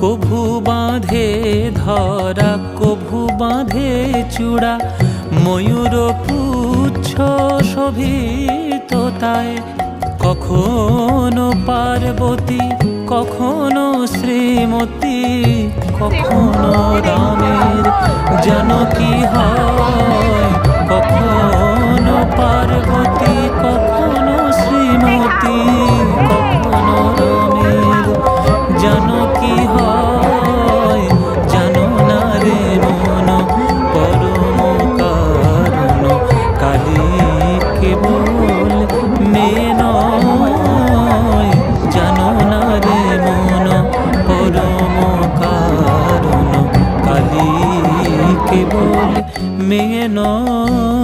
কভু বাঁধে ধরা কভু বাঁধে চূড়া, ময়ূর পুচ্ছ শোভিত তাই। কখনো পার্বতী কখনো শ্রীমতী, কখনো রামের জানকী হয়। কখনো পার্বতী কখনো শ্রীমতী, কখনো রামের জানকী হয়। জানো না রে মন পরম কারণ, কালী কেবল মেয়ে নয়। জানো না রে মন পরম কারণ, কালী কেবল মেয়ে নয়।